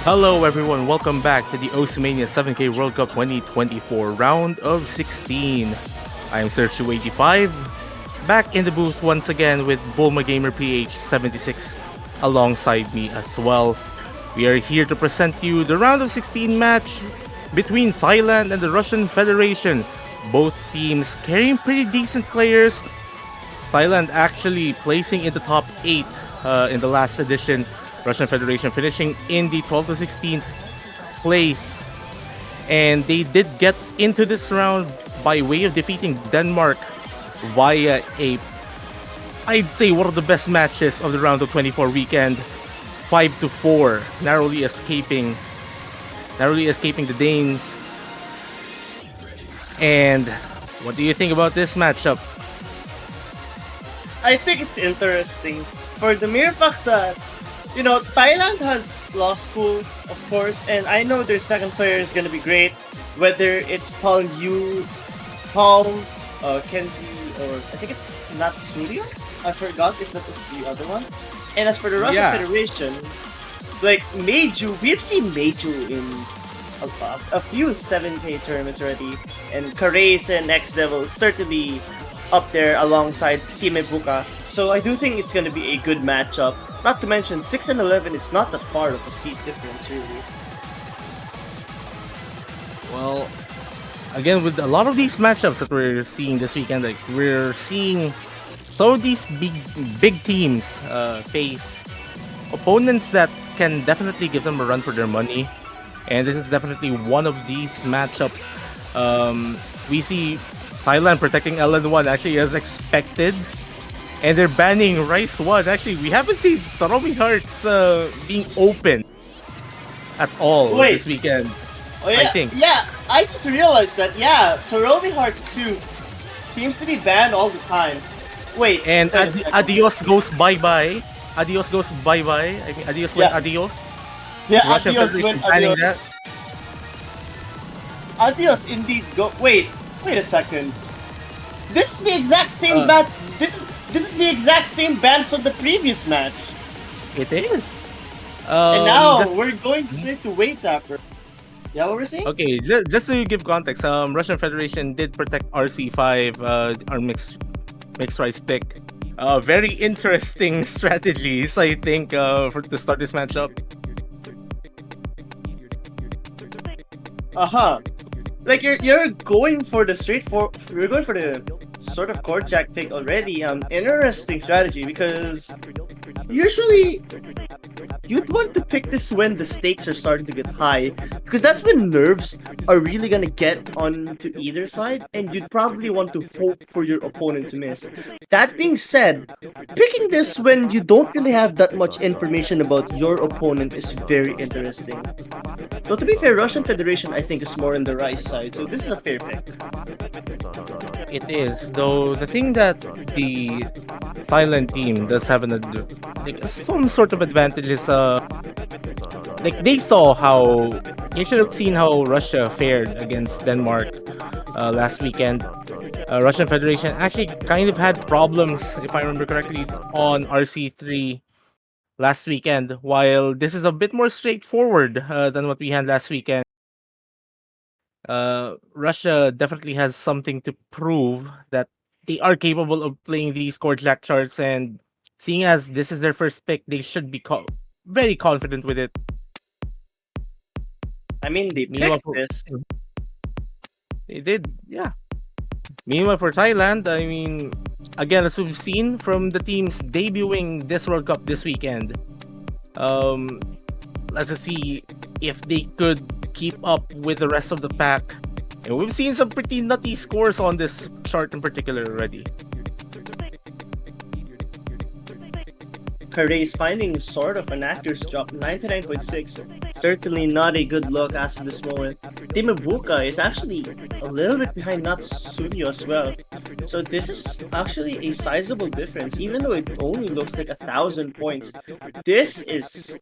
Hello everyone, welcome back to the Oceania 7K World Cup 2024 round of 16. I'm Search285, back in the booth once again with Bulma Gamer PH76 alongside me as well. We are here to present you the round of 16 match between Thailand and the Russian Federation. Both teams carrying pretty decent players. Thailand actually placing in the top 8 in the last edition. Russian Federation finishing in the 12th to 16th place. And they did get into this round by way of defeating Denmark via I'd say one of the best matches of the round of 24 weekend. 5-4, narrowly escaping the Danes. And what do you think about this matchup? I think it's interesting for the mere fact that Thailand has lost school, of course, and I know their second player is gonna be great. Whether it's Palm, Kenzie, or I think it's not Surya. I forgot if that was the other one. And as for the Russian Federation, like Meiju, we've seen Meiju in a few 7K tournaments already, and Karace and X Devil certainly up there alongside Team Ibuka. So I do think it's gonna be a good matchup. Not to mention 6 and 11 is not that far of a seat difference, really. Well, again, with a lot of these matchups that we're seeing this weekend, like we're seeing some of these big teams face opponents that can definitely give them a run for their money, and this is definitely one of these matchups. We see Thailand protecting LN1 actually as expected, and they're banning Rice 1. Actually, we haven't seen Throbbing Hearts being open at all this weekend. Oh yeah, I think. Yeah, I just realized that. Yeah, Throbbing Hearts 2 seems to be banned all the time. Wait, and Adios goes bye-bye. Adios goes bye-bye. I mean, Adios went adios. Yeah, Russian Adios Federation went banning adios. that. Adios indeed go. Wait a second. This is the exact same ban. This is the exact same bans of the previous match. It is. And now we're going straight to Weight Tapper. Yeah, what we're saying? Okay, just to give context, Russian Federation did protect RC5, our mixed rice pick. Very interesting strategies, I think, for to start this matchup. Like you're going for the you're going for the sort of core jack pick already. Interesting strategy, because usually you'd want to pick this when the stakes are starting to get high, because that's when nerves are really gonna get onto either side, and you'd probably want to hope for your opponent to miss. That being said, picking this when you don't really have that much information about your opponent is very interesting. Though to be fair, Russian Federation I think is more on the Rice side, so this is a fair pick. It is, though the thing that the Thailand team does have some sort of advantage is like they saw how you should have seen how Russia fared against Denmark last weekend. Russian Federation actually kind of had problems, if I remember correctly, on RC3 last weekend, while this is a bit more straightforward than what we had last weekend. Russia definitely has something to prove that they are capable of playing these core jack charts, and seeing as this is their first pick, they should be very confident with it. I mean, they picked this. They did, yeah. Meanwhile, for Thailand, I mean, again, as we've seen from the teams debuting this World Cup this weekend, let's just see if they could keep up with the rest of the pack. And we've seen some pretty nutty scores on this chart in particular already. Karace finding sort of an accuracy drop, 99.6. Certainly not a good look as of this moment. Team Ibuka is actually a little bit behind Natsuyo as well. So this is actually a sizable difference, even though it only looks like 1,000 points. This is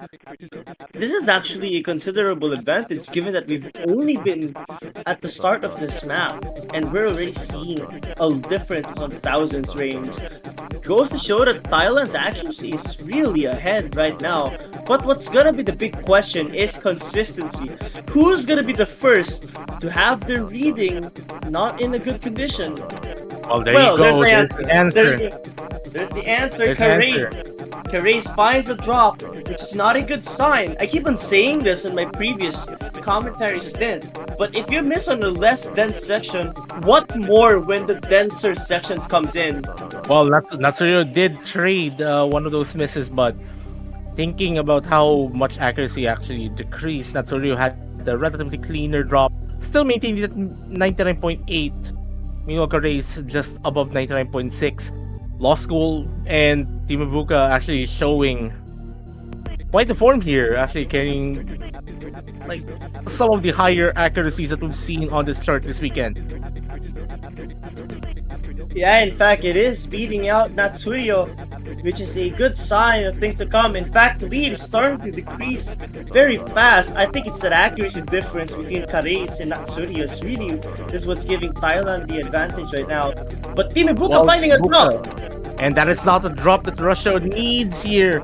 actually a considerable advantage, given that we've only been at the start of this map, and we're already seeing a difference on the thousands range. Goes to show that Thailand's accuracy is really ahead right now. But what's gonna be the big question is consistency. Who's gonna be the first to have their reading not in a good condition? Well, there you Well, there's go. the There's answer. the answer. There's the answer, There's the Carace. answer. Carace finds a drop, which is not a good sign. I keep on saying this in my previous commentary stints, but if you miss on the less dense section, what more when the denser sections comes in? Well, Natsurio did trade one of those misses, but thinking about how much accuracy actually decreased, Natsurio had a relatively cleaner drop, still maintained it at 99.8. Meanwhile, Race just above 99.6. Law School and Timabuka actually showing quite the form here, actually carrying like some of the higher accuracies that we've seen on this chart this weekend. Yeah, in fact, it is beating out Natsurio, which is a good sign of things to come. In fact, the lead is starting to decrease very fast. I think it's that accuracy difference between Carace and Natsurio is what's giving Thailand the advantage right now. But Team Ibuka Well, finding a drop. and that is not a drop that Russia needs here.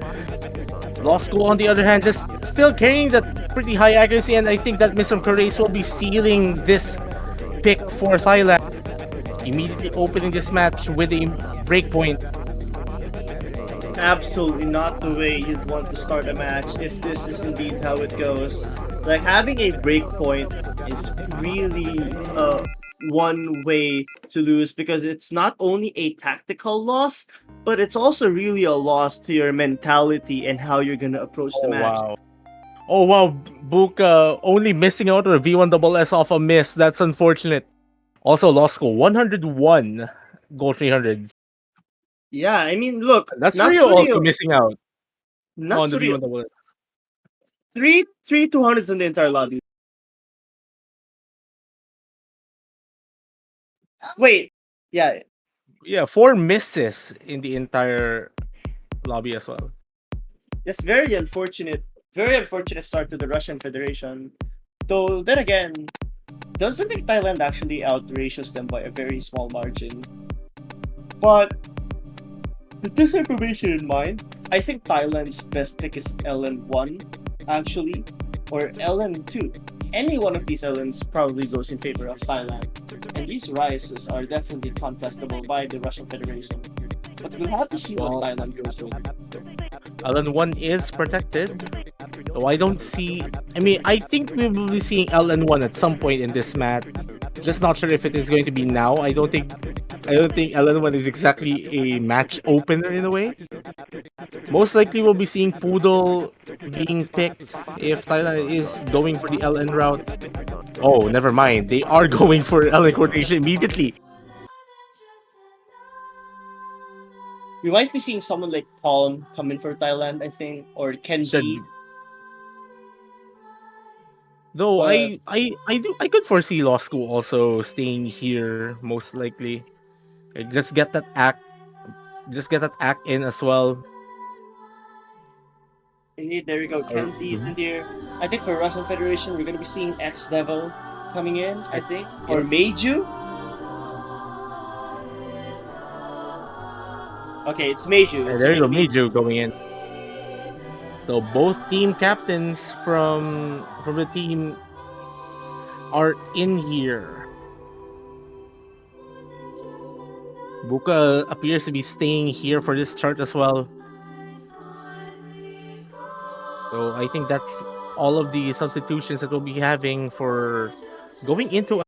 Law School, on the other hand, just still carrying that pretty high accuracy, and I think that Miss from Carace will be sealing this pick for Thailand. Immediately opening this match with a breakpoint. Absolutely not the way you'd want to start a match if this is indeed how it goes. Like having a breakpoint is really one way to lose because it's not only a tactical loss, but it's also really a loss to your mentality and how you're gonna approach the Oh match. wow. Oh wow, Buka only missing out on a V1SS off a miss. That's unfortunate. Also, Law School 101 gold 300s. Yeah, I mean, look, That's Rio also Natsurio, missing out on the Natsurio, V1SS. three 200s in the entire lobby. Wait, yeah, Yeah, 4 misses in the entire lobby as well. it's very unfortunate start to the Russian Federation. Though then again, doesn't think Thailand actually outrageous them by a very small margin. But with this information in mind, I think Thailand's best pick is LN1, actually, or LN2. Any one of these LNs probably goes in favor of Thailand. And these rises are definitely contestable by the Russian Federation. But we'll have to see what Well, Thailand goes with. LN1 is protected. So I don't see. I mean, I think we will be seeing LN1 at some point in this match. Just not sure if it is going to be now. I don't think. I don't think LN1 is exactly a match opener in a way. Most likely, we'll be seeing Poodle being picked if Thailand is going for the LN route. Oh, never mind. They are going for LN quotation immediately. We might be seeing someone like Palm come in for Thailand, I think, or Should Kenzie. though But I could foresee Law School also staying here most likely. Just get that act in as well. indeed, there we go. Or, Kenzie is in mhm. there. I think for Russian Federation, we're gonna be seeing X Devil coming in. I think, or Yep. Meiju. Okay, it's Meiju. And It's there you already go, Meiju. Meiju going in. So both team captains from the team are in here. Buka appears to be staying here for this chart as well. So I think that's all of the substitutions that we'll be having for going into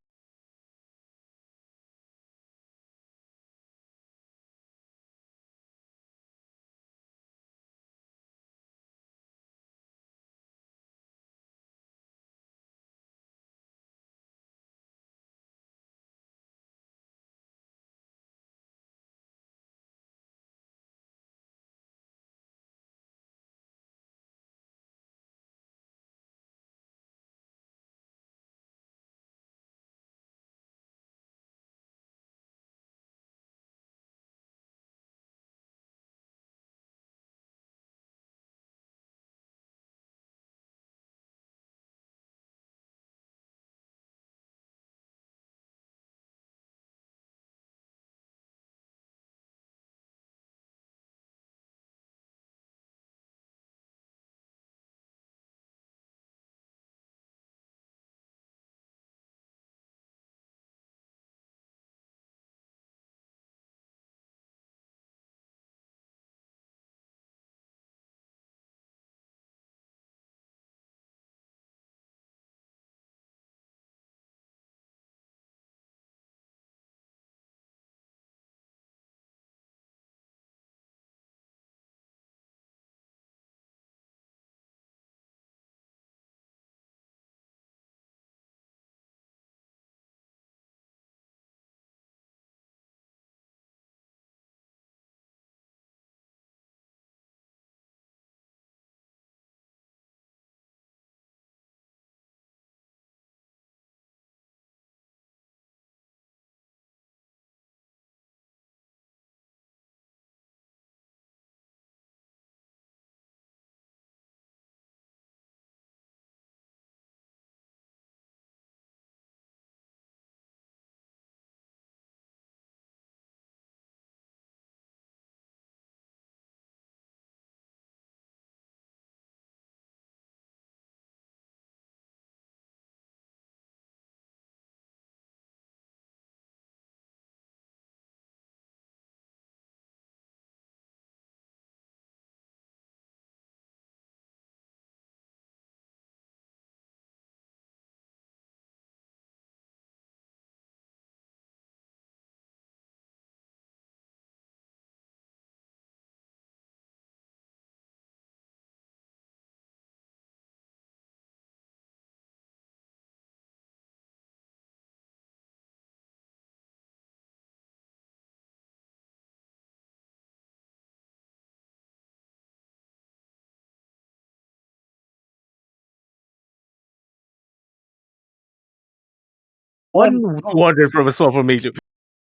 Oh, One no. 200 from a swap formation.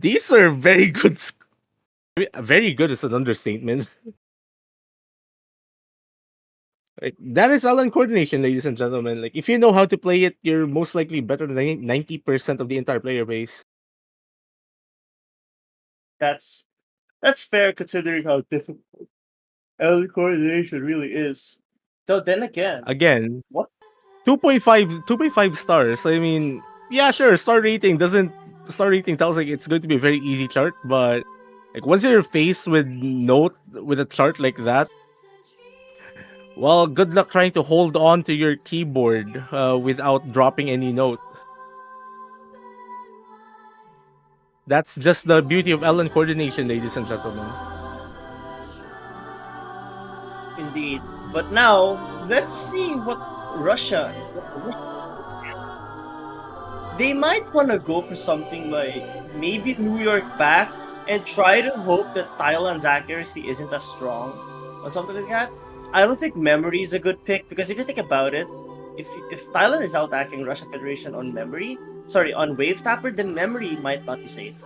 These are very good. Very good is an understatement. Like, that is Alan coordination, ladies and gentlemen. Like, if you know how to play it, you're most likely better than 90% of the entire player base. That's that's fair considering how difficult L coordination really is. Though then again, Again, what 2.5 stars. I mean, yeah, sure. Star rating tells like it's going to be a very easy chart, but like once you're faced with a chart like that, well, good luck trying to hold on to your keyboard without dropping any note. That's just the beauty of Ellen coordination, ladies and gentlemen. indeed? But now let's see what Russia. They might want to go for something like maybe New York back and try to hope that Thailand's accuracy isn't as strong or something like that. I don't think memory is a good pick because if you think about it, if Thailand is outacting Russian Federation on memory, sorry, on wave tapper, then memory might not be safe.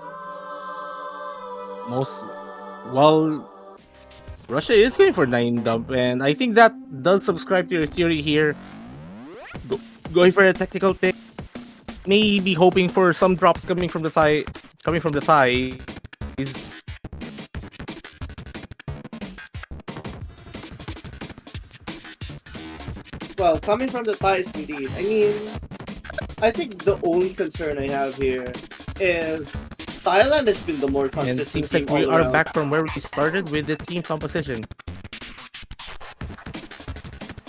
Most well, Russia is going for 9 dump, and I think that does subscribe to your theory here. Go, going for a technical pick, maybe hoping for some drops coming from the Thai. Well, coming from the Thais, indeed. I mean, I think the only concern I have here is Thailand has been the more And it consistent seems like team we all are around. back from where we started with the team composition.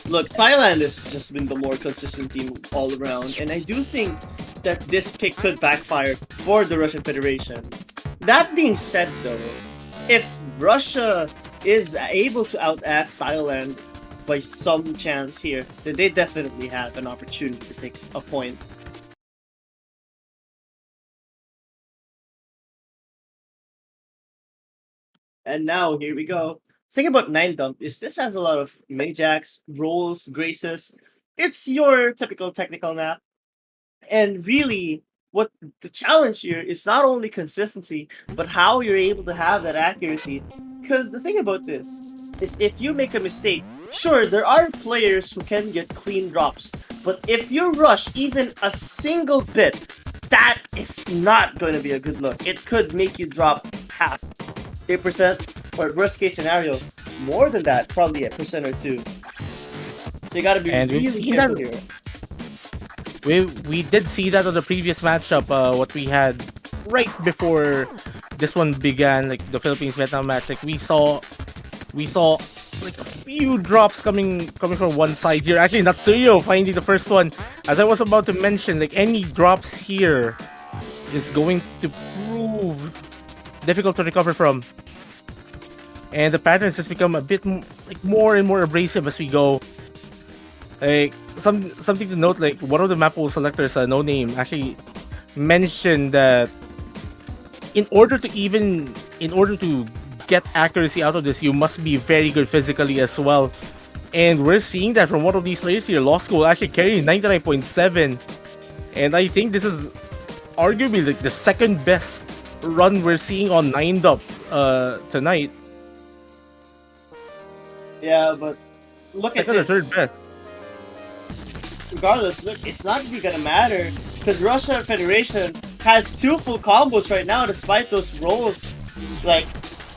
Look, Thailand has just been the more consistent team all around, and I do think that this pick could backfire for the Russian Federation. That being said, though, if Russia is able to outact Thailand by some chance here, then they definitely have an opportunity to take a point. And now, here we go. Thing about 9 Dump is this has a lot of mini-jacks, rolls, graces. It's your typical technical map. And really, what the challenge here is not only consistency, but how you're able to have that accuracy. Because the thing about this is if you make a mistake, sure, there are players who can get clean drops, but if you rush even a single bit, that is not going to be a good look. It could make you drop half, 8%, or worst case scenario, more than that, probably a percent or two. So you gotta be And we've really seen careful that here. we did see that on the previous matchup. What we had right before this one began, like the Philippines Vietnam match, like we saw like a few drops coming from one side here. Actually, Natsuyo finding the first one. As I was about to mention, like any drops here is going to prove difficult to recover from. And the patterns has become a bit like more and more abrasive as we go. Like something to note, like one of the map pool selectors, no name, actually mentioned that in order to get accuracy out of this, you must be very good physically as well. And we're seeing that from one of these players here, Law School, actually carrying 99.7. And I think this is arguably like the second best run we're seeing on 9-Up tonight. Yeah, but look at Second or this. third best. Regardless, look, it's not really gonna matter because Russia Federation has 2 full combos right now despite those rolls. Like,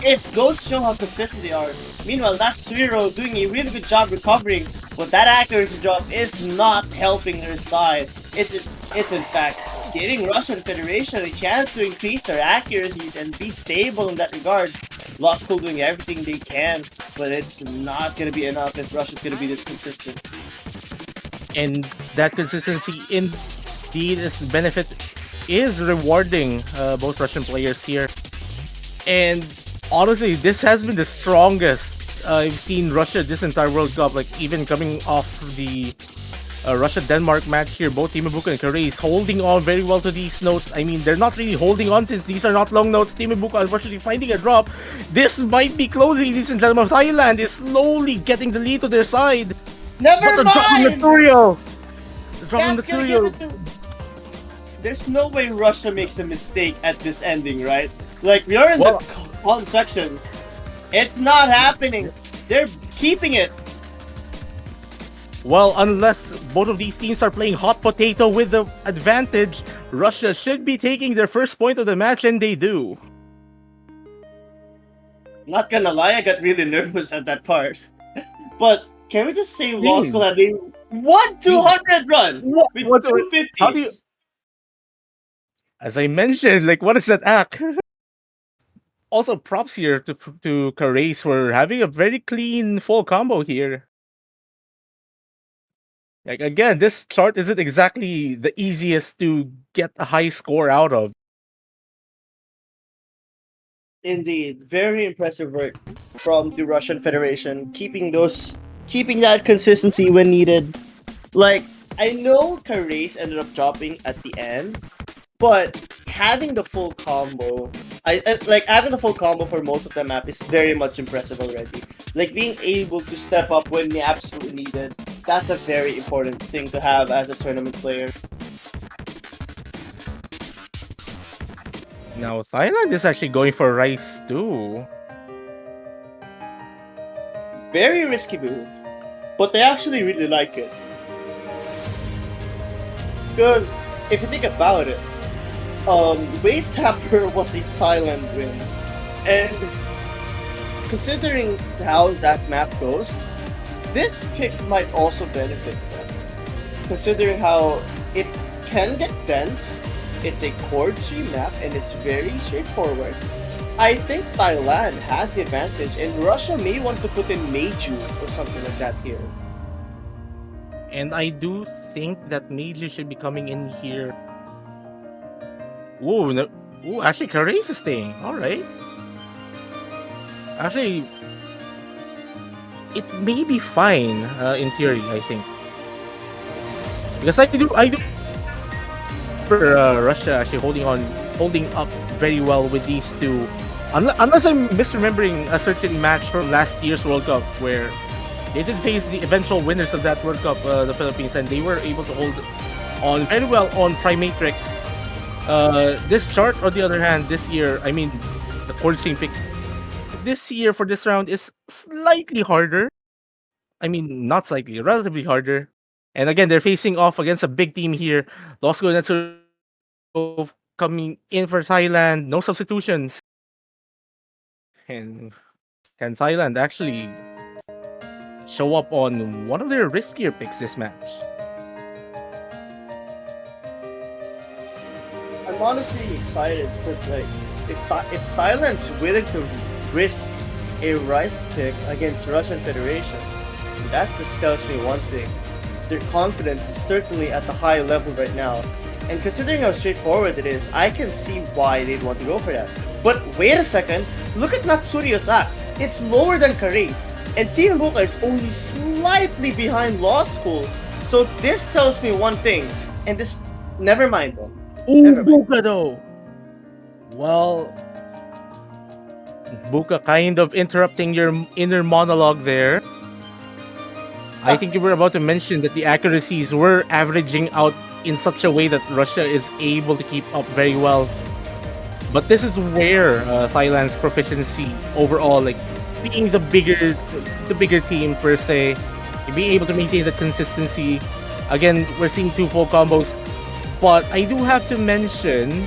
it goes to show how consistent they are. Meanwhile, that Suiro doing a really good job recovering, but that accuracy drop is not helping their side. It's in fact giving Russian Federation a chance to increase their accuracies and be stable in that regard. Lost School doing everything they can, but it's not gonna be enough if Russia's gonna be this consistent. And that consistency indeed is rewarding both Russian players here. And honestly, this has been the strongest I've seen Russia this entire World Cup. Like even coming off the Russia-Denmark match here, both Team Ibuka and Kare is holding on very well to these notes. I mean, they're not really holding on since these are not long notes. Team Ibuka unfortunately finding a drop. This might be closing, ladies and gentlemen. Thailand is slowly getting the lead to their side. Never But the drop from mind! Natsuyo! The drop from Cat's gonna give Natsuyo. it to there's no way Russia makes a mistake at this ending, right? Like, we are in Well, the calm sections. It's not happening. They're keeping it. well, unless both of these teams are playing hot potato with the advantage, Russia should be taking their first point of the match, and they do. Not gonna lie, I got really nervous at that part. But can we just say Law Same. School had a 1-200 run with What- two how do you- 50s? As I mentioned, like, what is that act? Also, props here to Carrace for having a very clean full combo here. Like, again, this chart isn't exactly the easiest to get a high score out of. Indeed, very impressive work from the Russian Federation, keeping that consistency when needed. Like, I know Carrace ended up dropping at the end, but having the full combo, like having the full combo for most of the map is very much impressive already. Like being able to step up when you absolutely needed, that's a very important thing to have as a tournament player. Now, Thailand is actually going for Rice too. Very risky move, but they actually really like it. Because if you think about it, Wave Tapper was a Thailand win, and considering how that map goes, this pick might also benefit them. Considering how it can get dense, it's a chord tree map, and it's very straightforward. I think Thailand has the advantage, and Russia may want to put in Meiju or something like that here. And I do think that Meiji should be coming in here. Ooh, no, ooh, actually, Carrace is staying. All right. Actually, it may be fine in theory, I think, because I do for Russia actually holding up very well with these two. Unless I'm misremembering a certain match from last year's World Cup where they did face the eventual winners of that World Cup, the Philippines, and they were able to hold on very well on Primatrix. This chart, on the other hand, this year, I mean, the chord string pick this year for this round is slightly harder. I mean, not slightly, relatively harder. And again, they're facing off against a big team here. Losco Netsu coming in for Thailand, no substitutions. And can Thailand actually show up on one of their riskier picks this match? I'm honestly excited because, like, if Thailand's willing to risk a Rice pick against Russian Federation, that just tells me one thing: their confidence is certainly at the high level right now. And considering how straightforward it is, I can see why they'd want to go for that. But wait a second, look at Natsurio's act. It's lower than Carrace, and Team Buka is only slightly behind Law School. So this tells me one thing, and this, never mind though. Ooh, Never mind. Buka though. Well, Buka kind of interrupting your inner monologue there. I think you were about to mention that the accuracies were averaging out in such a way that Russia is able to keep up very well. But this is where Thailand's proficiency overall, like being the bigger team per se, being able to maintain the consistency. Again, we're seeing two full combos, but I do have to mention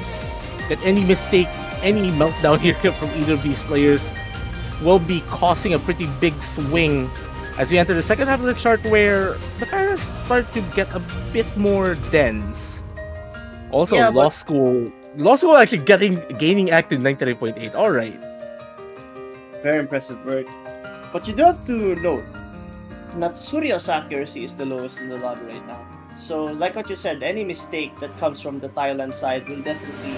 that any mistake, any meltdown here from either of these players will be causing a pretty big swing as we enter the second half of the chart, where the paras start to get a bit more dense. Also, Yeah, Law School actually gaining active 99.8. All right. Very impressive work. But you do have to note, Natsurio's accuracy is the lowest in the lobby right now. So, like what you said, any mistake that comes from the Thailand side will definitely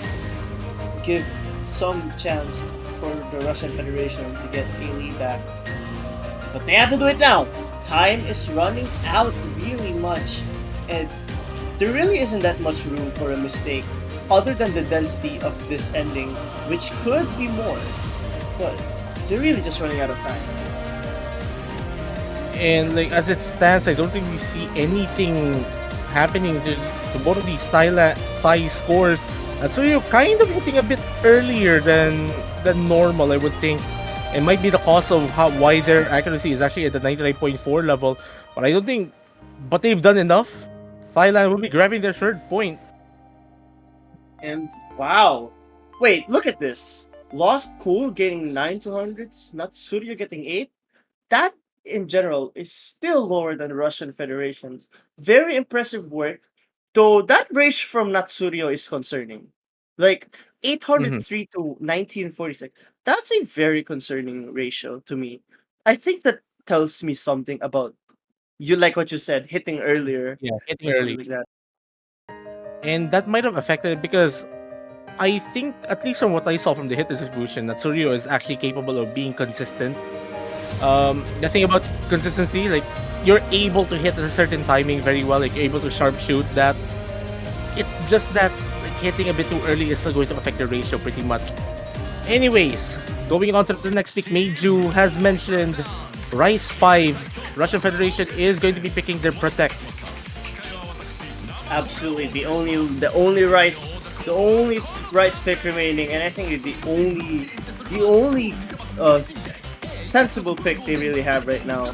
give some chance for the Russian Federation to get a lead back. But they have to do it now. Time is running out really much, and there really isn't that much room for a mistake other than the density of this ending, which could be more. But they're really just running out of time. And like as it stands, I don't think we see anything happening to both of these Thai scores. So you're kind of hitting a bit earlier than normal, I would think. It might be the cause of why their accuracy is actually at the 99.4 level, but I don't think. But they've done enough. Thailand will be grabbing their third point. And wow. Wait, look at this. Lost Cool getting 9 200s, Natsurio getting 8. That, in general, is still lower than Russian Federation's. Very impressive work, though that range from Natsurio is concerning. Like, Mhm. 803 to 1946. That's a very concerning ratio to me. I think that tells me something about you, like what you said, hitting earlier Yeah, hitting or something early, like that. and that might have affected it because I think, at least from what I saw from the hit distribution, that Suryo is actually capable of being consistent. The thing about consistency, like you're able to hit at a certain timing very well, like you're able to sharpshoot that. It's just that like, hitting a bit too early is still going to affect the ratio pretty much. Anyways, going on to the next pick, Meiju has mentioned Rice 5. Russian Federation is going to be picking their Protect. Absolutely, the only rice pick remaining, and I think the only uh, sensible pick they really have right now.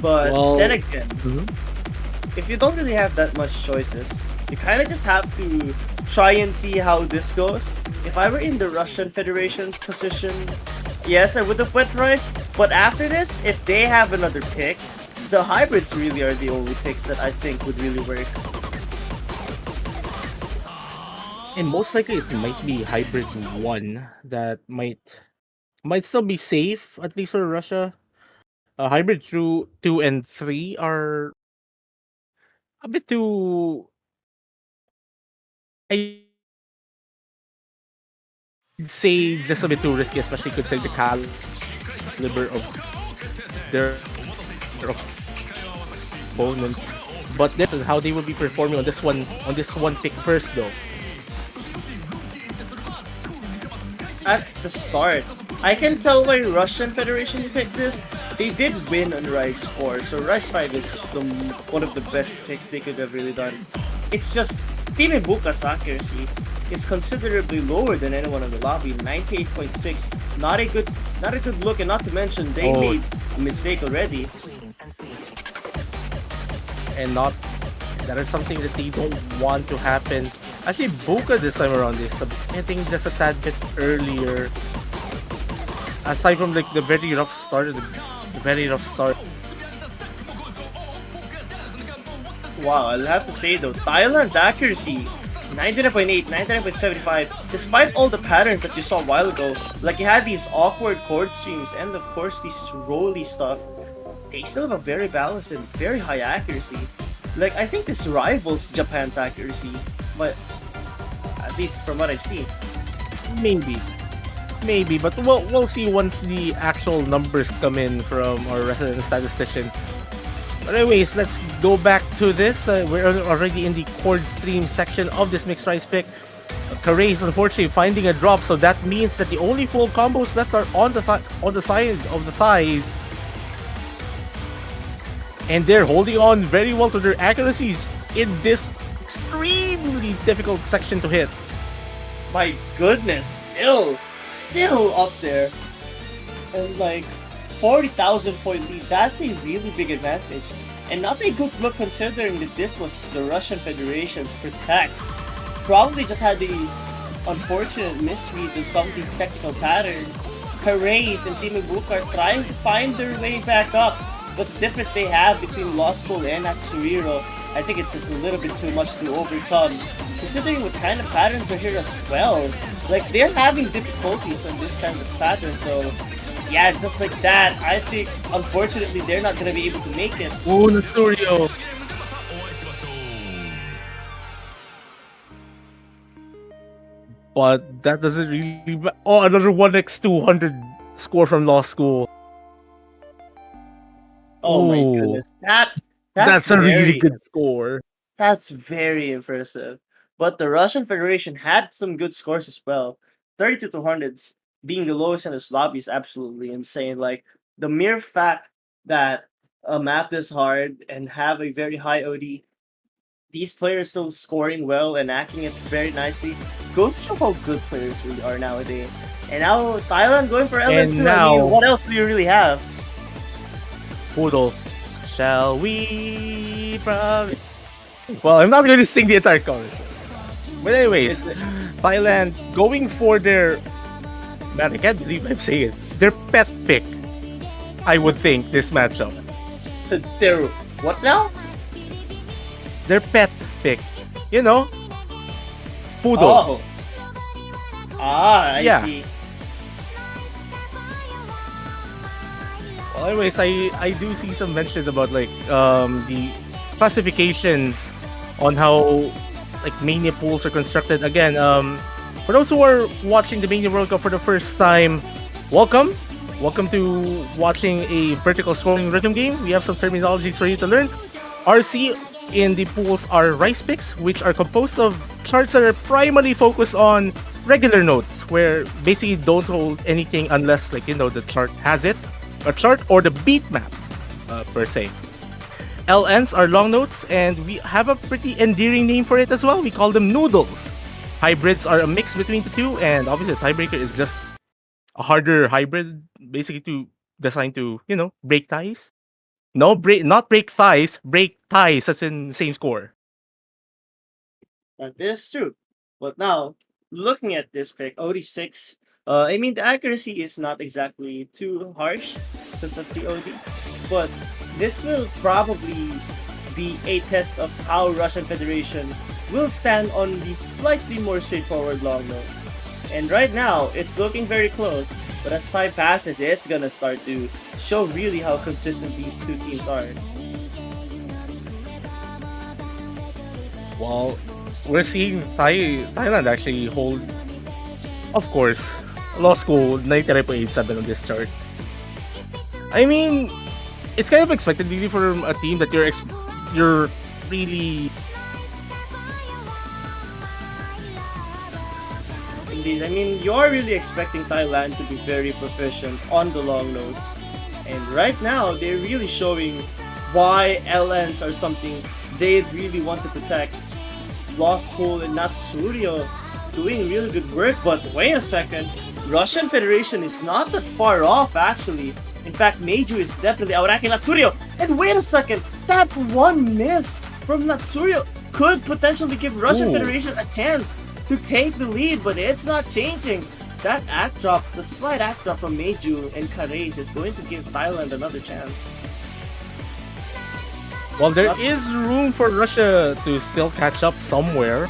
But then Well, again, mhm. if you don't really have that much choices, you kind of just have to try and see how this goes. If I were in the Russian Federation's position, yes, I would have went Rice. But after this, if they have another pick, the hybrids really are the only picks that I think would really work. And most likely it might be Hybrid 1 that might still be safe, at least for Russia. Hybrid 2 and 3 are a bit too, I'd say, just a bit too risky, especially considering the caliber of their opponents. But this is how they will be performing on this one pick first though. At the start, I can tell why Russian Federation picked this. They did win on Rise 4, so Rise 5 is one of the best picks they could have really done. It's just Team Ibuka's accuracy is considerably lower than anyone in the lobby. 98.6, not a good look, and not to mention they Oh, made a mistake already. and not that is something that they don't want to happen. Actually, Buka this time around is hitting just a tad bit earlier. Aside from like the very rough start, the very rough start. Wow, I'll have to say though, Thailand's accuracy 99.8, 99.75, despite all the patterns that you saw a while ago, like you had these awkward chord streams and of course these rolly stuff, they still have a very balanced and very high accuracy. Like I think this rivals Japan's accuracy, but at least from what I've seen. Maybe, maybe, but we'll see once the actual numbers come in from our resident statistician. But anyways, let's go back to this. We're already in the chord stream section of this mixed rice pick. Carey is unfortunately finding a drop, so that means that the only full combos left are on the side of the thighs, and they're holding on very well to their accuracies in this extremely difficult section to hit. My goodness, still up there. And like 40,000 point lead, that's a really big advantage. And not a good look considering that this was the Russian Federation's Protect. Probably just had the unfortunate misread of some of these technical patterns. Harays and Team Ibuka are trying to find their way back up, but the difference they have between Lost School and Atsuriro, I think it's just a little bit too much to overcome. Considering what kind of patterns are here as well. Like, they're having difficulties on this kind of pattern, so yeah, just like that, I think unfortunately they're not gonna be able to make it. Oh, Naturio! But that doesn't really. Oh, another 1x200 score from Law School. Oh my Oh, goodness, that's that's a really very good score. that's very impressive. But the Russian Federation had some good scores as well. 32 to hundreds. being the lowest in this lobby is absolutely insane. Like the mere fact that a map this hard and have a very high OD, these players still scoring well and acting it very nicely, goes to show how good players really are nowadays. And now Thailand going for And LN2. I now, mean, what else do you really have? Poodle, shall we from... Well, I'm not going to sing the entire chorus. But anyways, Thailand going for their... Man, I can't believe I'm saying it. Their pet pick, I would think, this matchup. Their what now? Their pet pick. You know? Poodle. Oh. I Yeah. see. Well, anyways, I do see some mentions about like the classifications on how like mania pools are constructed. Again, for those who are watching the Mania World Cup for the first time, welcome. Welcome to watching a vertical scoring rhythm game. We have some terminologies for you to learn. RC in the pools are rice picks, which are composed of charts that are primarily focused on regular notes, where basically don't hold anything unless like the chart has it, a chart or the beat map per se. LNs are long notes, and we have a pretty endearing name for it as well. We call them noodles. Hybrids are a mix between the two, and obviously the tiebreaker is just a harder hybrid, basically designed to break ties. No, not break thighs, break ties, as in same score. That is true. But now, looking at this pick, OD6, I mean, the accuracy is not exactly too harsh because of the OD, but this will probably be a test of how Russian Federation will stand on the slightly more straightforward long notes. And right now, it's looking very close, but as time passes, it's gonna start to show really how consistent these two teams are. Well, we're seeing Thailand actually hold, of course, law school 99.87 on this chart. I mean, it's kind of expected really from a team that you're really... Indeed, I mean, you're really expecting Thailand to be very proficient on the long notes. And right now, they're really showing why LNs are something they really want to protect. Lost Hole and Natsurio doing really good work, but wait a second, Russian Federation is not that far off actually. In fact, Meiju is definitely outracking Natsurio. And wait a second, that one miss from Natsurio could potentially give Russian Federation a chance to take the lead, but it's not changing. That act drop, that slight act drop from Meiju and Karage is going to give Thailand another chance. Well, there is room for Russia to still catch up somewhere.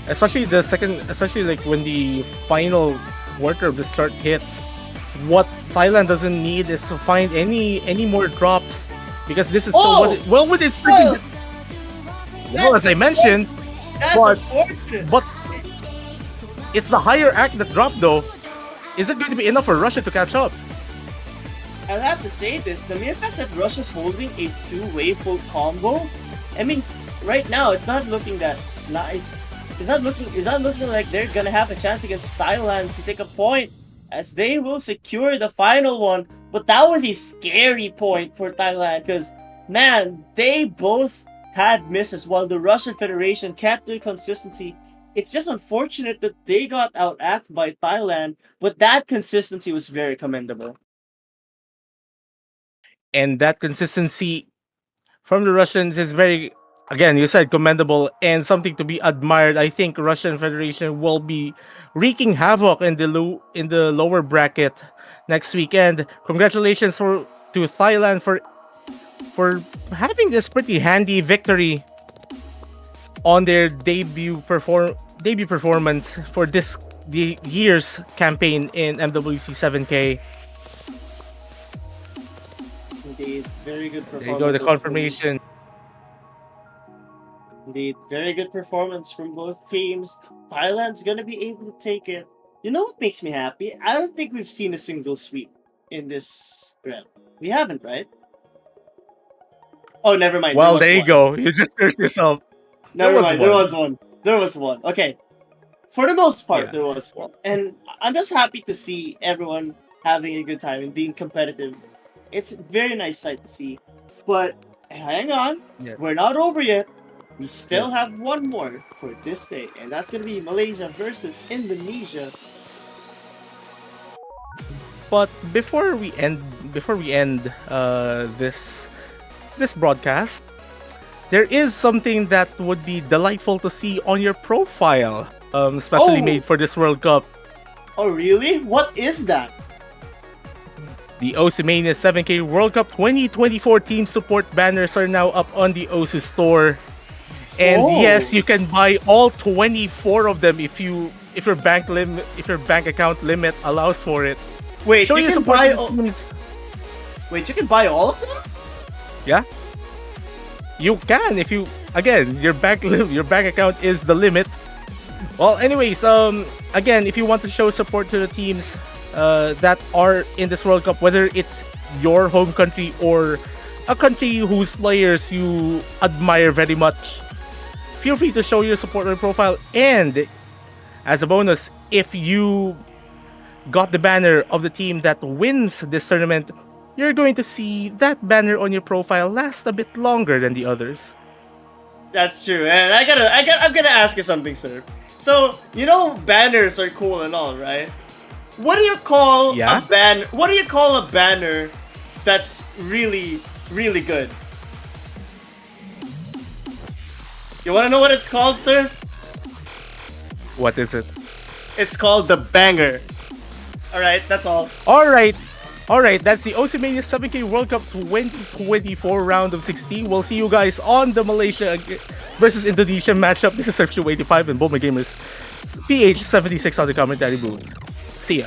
Especially like when the final quarter of the start hits. What Thailand doesn't need is to find any more drops, because this is still with its freaking... Well, as I mentioned, but it's the higher act that dropped though. Is it going to be enough for Russia to catch up? I'll have to say this, the mere fact that Russia's holding a two-way full combo, I mean, right now it's not looking that nice. It's not looking like they're gonna have a chance against Thailand to take a point, as they will secure the final one. But that was a scary point for Thailand, because man, they both had misses while the Russian Federation kept their consistency. It's just unfortunate that they got outacted by Thailand, but that consistency was very commendable. And that consistency from the Russians is very, again, you said commendable and something to be admired. I think Russian Federation will be wreaking havoc in the lower bracket next weekend. Congratulations to Thailand for having this pretty handy victory on their debut performance for the year's campaign in MWC 7K. Indeed, very good performance. There you go, the confirmation. Indeed, very good performance from both teams. Thailand's gonna be able to take it. You know what makes me happy? I don't think we've seen a single sweep in this round. We haven't, right? Oh, never mind. Well, there you go. You just cursed yourself. Never mind. There was one. There was one. Okay. For the most part, Yeah. there was, and I'm just happy to see everyone having a good time and being competitive. It's a very nice sight to see. But hang on, Yes. we're not over yet. We still Yes. have one more for this day, and that's gonna be Malaysia versus Indonesia. But before we end this broadcast, there is something that would be delightful to see on your profile, especially Oh, made for this World Cup. oh really? What is that? The Osimania 7K World Cup 2024 team support banners are now up on the Osu store. And yes, Oh, you can buy all 24 of them if your bank account limit allows for it. wait, Show you your can support buy. to the teams. Wait, you can buy all of them? Yeah, you can if you again your bank account is the limit. Well, anyways, again, if you want to show support to the teams that are in this World Cup, whether it's your home country or a country whose players you admire very much, feel free to show your support on your profile. And as a bonus, if you got the banner of the team that wins this tournament, you're going to see that banner on your profile last a bit longer than the others. That's true, and I'm gonna ask you something, sir. So banners are cool and all, right? What do you call a Yeah? ban? What do you call a banner that's really, really good? You want to know what it's called, sir? What is it? It's called the banger. All right, that's all. Alright, that's the Oceania 7K World Cup 2024 round of 16. We'll see you guys on the Malaysia versus Indonesia matchup. This is Sergio 85 and Boma Gamers PH 76 on the commentary booth. See ya.